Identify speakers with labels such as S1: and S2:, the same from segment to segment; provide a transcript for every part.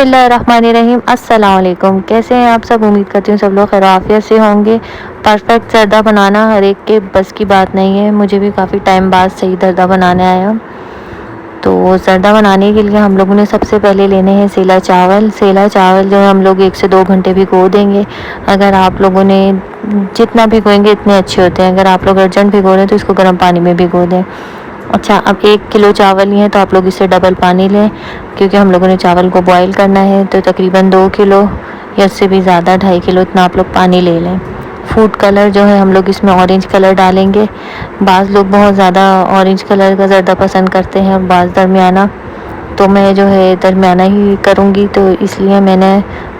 S1: बिस्मिल्लाहिर्रहमानिर्रहीम। अस्सलाम वालेकुम। कैसे हैं आप सब? उम्मीद करती हूँ सब लोग खैर आफियत से होंगे। परफेक्ट ज़र्दा बनाना हर एक के बस की बात नहीं है। मुझे भी काफ़ी टाइम बाद सही ज़र्दा बनाने आया। तो ज़र्दा बनाने के लिए हम लोगों ने सबसे पहले लेने हैं सेला चावल। सेला चावल जो है हम लोग 1 से 2 घंटे भिगो देंगे। अगर आप लोगों ने जितना भिगोएंगे इतने अच्छे होते हैं। अगर आप लोग अर्जेंट भिगो रहे हैं तो इसको गर्म पानी में भिगो दें। अच्छा, अब 1 किलो चावल लिए हैं तो आप लोग इससे डबल पानी लें, क्योंकि हम लोगों ने चावल को बॉईल करना है। तो तकरीबन 2 किलो या उससे भी ज़्यादा 2.5 किलो इतना आप लोग पानी ले लें। फूड कलर जो है हम लोग इसमें ऑरेंज कलर डालेंगे। बाज़ लोग बहुत ज़्यादा ऑरेंज कलर का ज़्यादा पसंद करते हैं और बाज़ दरमियाना। तो मैं जो है दरमियाना ही करूँगी, तो इसलिए मैंने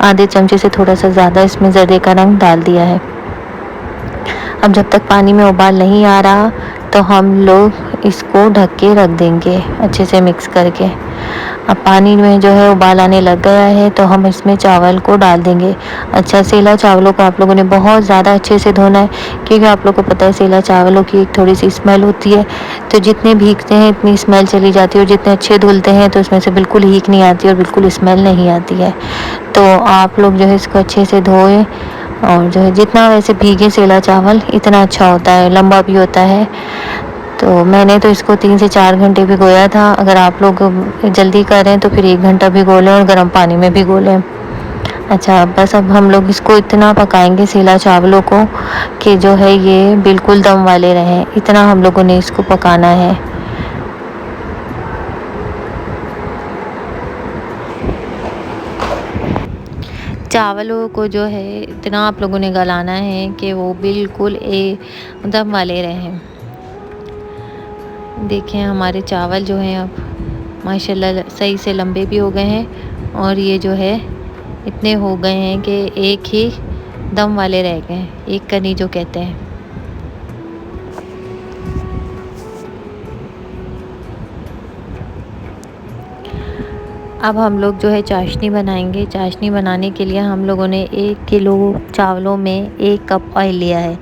S1: आधे चमचे से थोड़ा सा ज़्यादा इसमें ज़र्दे का रंग डाल दिया है। अब जब तक पानी में उबाल नहीं आ रहा तो हम लोग इसको ढक के रख देंगे अच्छे से मिक्स करके। अब पानी में जो है उबाल आने लग गया है तो हम इसमें चावल को डाल देंगे। अच्छा, सेला चावलों को आप लोगों ने बहुत ज़्यादा अच्छे से धोना है, क्योंकि आप लोग को पता है सेला चावलों की एक थोड़ी सी स्मेल होती है। तो जितने भीगते हैं इतनी स्मेल चली जाती है, और जितने अच्छे धुलते हैं तो उसमें से बिल्कुल हीक नहीं आती और बिल्कुल स्मेल नहीं आती है। तो आप लोग जो है इसको अच्छे से धोएं, और जो है जितना वैसे भीगे सेला चावल इतना अच्छा होता है, लंबा भी होता है। तो मैंने तो इसको 3 से 4 घंटे भिगोया था। अगर आप लोग जल्दी करें तो फिर 1 घंटा भिगो लें और गर्म पानी में भिगो लें। अच्छा, बस अब हम लोग इसको इतना पकाएंगे सेला चावलों को कि जो है ये बिल्कुल दम वाले रहें। इतना हम लोगों ने इसको पकाना है। चावलों को जो है इतना आप लोगों ने गलाना है कि वो बिल्कुल दम वाले रहें। देखें हमारे चावल जो हैं अब माशाल्लाह सही से लंबे भी हो गए हैं, और ये जो है इतने हो गए हैं कि एक ही दम वाले रह गए हैं, एक कनी जो कहते हैं। अब हम लोग जो है चाशनी बनाएंगे। चाशनी बनाने के लिए हम लोगों ने 1 किलो चावलों में 1 कप ऑयल लिया है।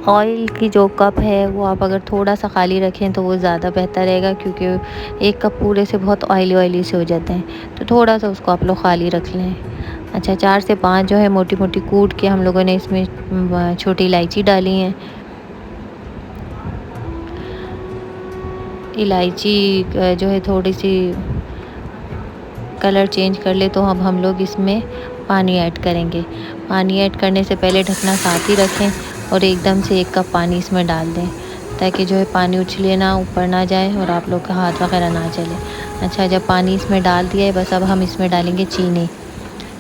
S1: ऑयल की जो कप है वो आप अगर थोड़ा सा खाली रखें तो वो ज़्यादा बेहतर रहेगा, क्योंकि 1 कप पूरे से बहुत ऑयली से हो जाते हैं। तो थोड़ा सा उसको आप लोग खाली रख लें। अच्छा, 4 से 5 जो है मोटी मोटी कूट के हम लोगों ने इसमें छोटी इलायची डाली है। इलायची जो है थोड़ी सी कलर चेंज कर ले तो अब हम लोग इसमें पानी ऐड करेंगे। पानी ऐड करने से पहले ढकना साथ ही रखें और एकदम से 1 कप पानी इसमें डाल दें, ताकि जो है पानी उछले ना, ऊपर ना जाए और आप लोग का हाथ वगैरह ना चले। अच्छा, जब पानी इसमें डाल दिया है बस अब हम इसमें डालेंगे चीनी।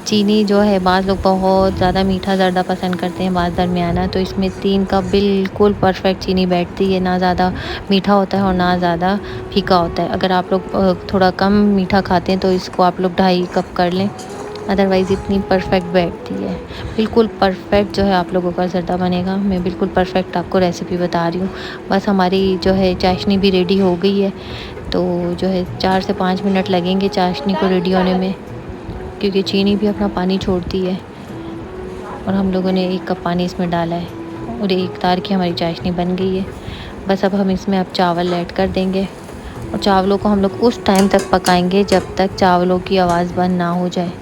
S1: चीनी जो है बाज़ लोग बहुत ज़्यादा मीठा ज़्यादा पसंद करते हैं, बाज़ दरमियाना। तो इसमें 3 कप बिल्कुल परफेक्ट चीनी बैठती है। ना ज़्यादा मीठा होता है और ना ज़्यादा फीका होता है। अगर आप लोग थोड़ा कम मीठा खाते हैं तो इसको आप लोग 2.5 कप कर लें, अदरवाइज़ इतनी परफेक्ट बैठती है। बिल्कुल परफेक्ट जो है आप लोगों का ज़र्दा बनेगा। मैं बिल्कुल परफेक्ट आपको रेसिपी बता रही हूँ। बस हमारी जो है चाशनी भी रेडी हो गई है। तो जो है 4 से 5 मिनट लगेंगे चाशनी को रेडी होने में, क्योंकि चीनी भी अपना पानी छोड़ती है। और हम लोगों ने 1 कप पानी इसमें डाला है और एक तार की हमारी चाशनी बन गई है। बस अब हम इसमें अब चावल ऐड कर देंगे, और चावलों को हम लोग उस टाइम तक पकाएंगे जब तक चावलों की आवाज़ बंद ना हो जाए।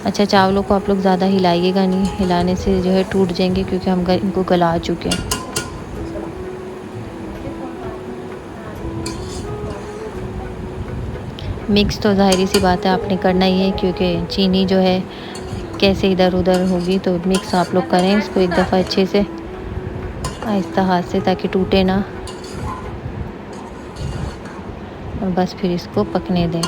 S1: अच्छा, चावलों को आप लोग ज़्यादा हिलाइएगा नहीं, हिलाने से जो है टूट जाएंगे, क्योंकि हम इनको गला चुके हैं। मिक्स तो ज़ाहिर सी बात है आपने करना ही है, क्योंकि चीनी जो है कैसे इधर उधर होगी। तो मिक्स आप लोग करें इसको एक दफ़ा अच्छे से आहिस्ता हाथ से, ताकि टूटे ना, और बस फिर इसको पकने दें।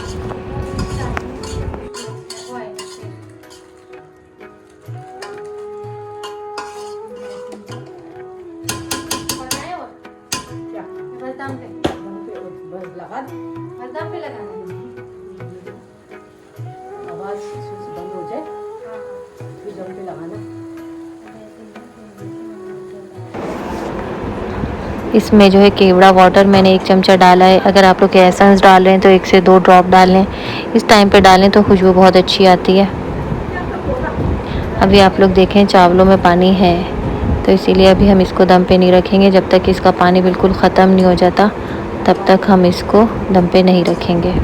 S1: इसमें जो है केवड़ा वाटर मैंने 1 चमचा डाला है। अगर आप लोग एसेंस डाल रहे हैं तो 1 से 2 ड्रॉप डाल लें। इस टाइम पे डालें तो खुशबू बहुत अच्छी आती है। अभी आप लोग देखें चावलों में पानी है, तो इसीलिए अभी हम इसको दम पे नहीं रखेंगे। जब तक इसका पानी बिल्कुल ख़त्म नहीं हो जाता तब तक हम इसको दम पे नहीं रखेंगे।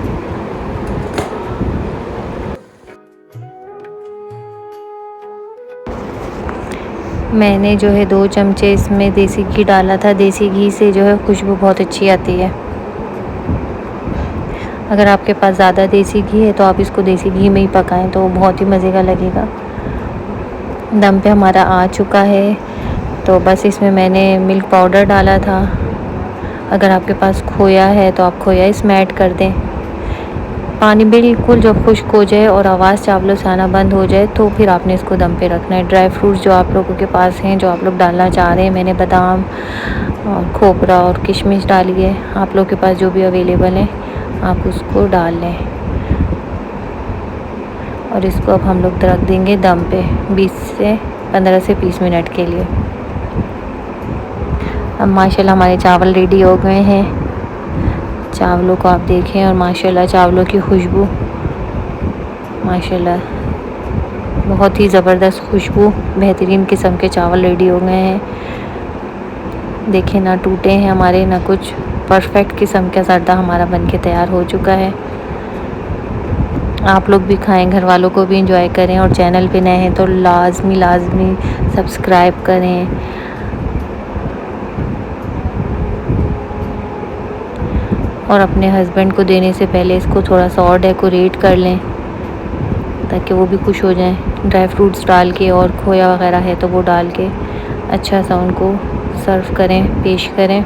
S1: मैंने जो है 2 चमचे इसमें देसी घी डाला था। देसी घी से जो है खुशबू बहुत अच्छी आती है। अगर आपके पास ज़्यादा देसी घी है तो आप इसको देसी घी में ही पकाएं तो बहुत ही मज़े का लगेगा। दम पे हमारा आ चुका है, तो बस इसमें मैंने मिल्क पाउडर डाला था। अगर आपके पास खोया है तो आप खोया इसमें ऐड कर दें। पानी बिल्कुल जब खुश्क हो जाए और आवाज़ चावलों से आना बंद हो जाए तो फिर आपने इसको दम पे रखना है। ड्राई फ्रूट्स जो आप लोगों के पास हैं, जो आप लोग डालना चाह रहे हैं, मैंने बादाम और खोपरा और किशमिश डाली है। आप लोग के पास जो भी अवेलेबल है आप उसको डाल लें। और इसको अब हम लोग रख देंगे दम पे 15 से 20 मिनट के लिए। अब माशाल्लाह हमारे चावल रेडी हो गए हैं। चावलों को आप देखें और माशाल्लाह चावलों की खुशबू, माशाल्लाह बहुत ही ज़बरदस्त खुशबू, बेहतरीन किस्म के चावल रेडी हो गए हैं। देखें ना टूटे हैं हमारे, ना कुछ, परफेक्ट किस्म का ज़र्दा हमारा बनके तैयार हो चुका है। आप लोग भी खाएं, घर वालों को भी इंजॉय करें, और चैनल पे नए हैं तो लाजमी सब्सक्राइब करें। और अपने हस्बैंड को देने से पहले इसको थोड़ा सा और डेकोरेट कर लें ताकि वो भी खुश हो जाएं। ड्राई फ्रूट्स डाल के और खोया वगैरह है तो वो डाल के अच्छा सा उनको सर्व करें, पेश करें।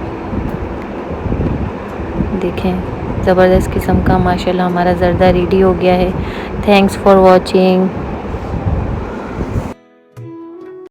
S1: देखें ज़बरदस्त किस्म का माशाल्लाह हमारा ज़र्दा रेडी हो गया है। Thanks for watching.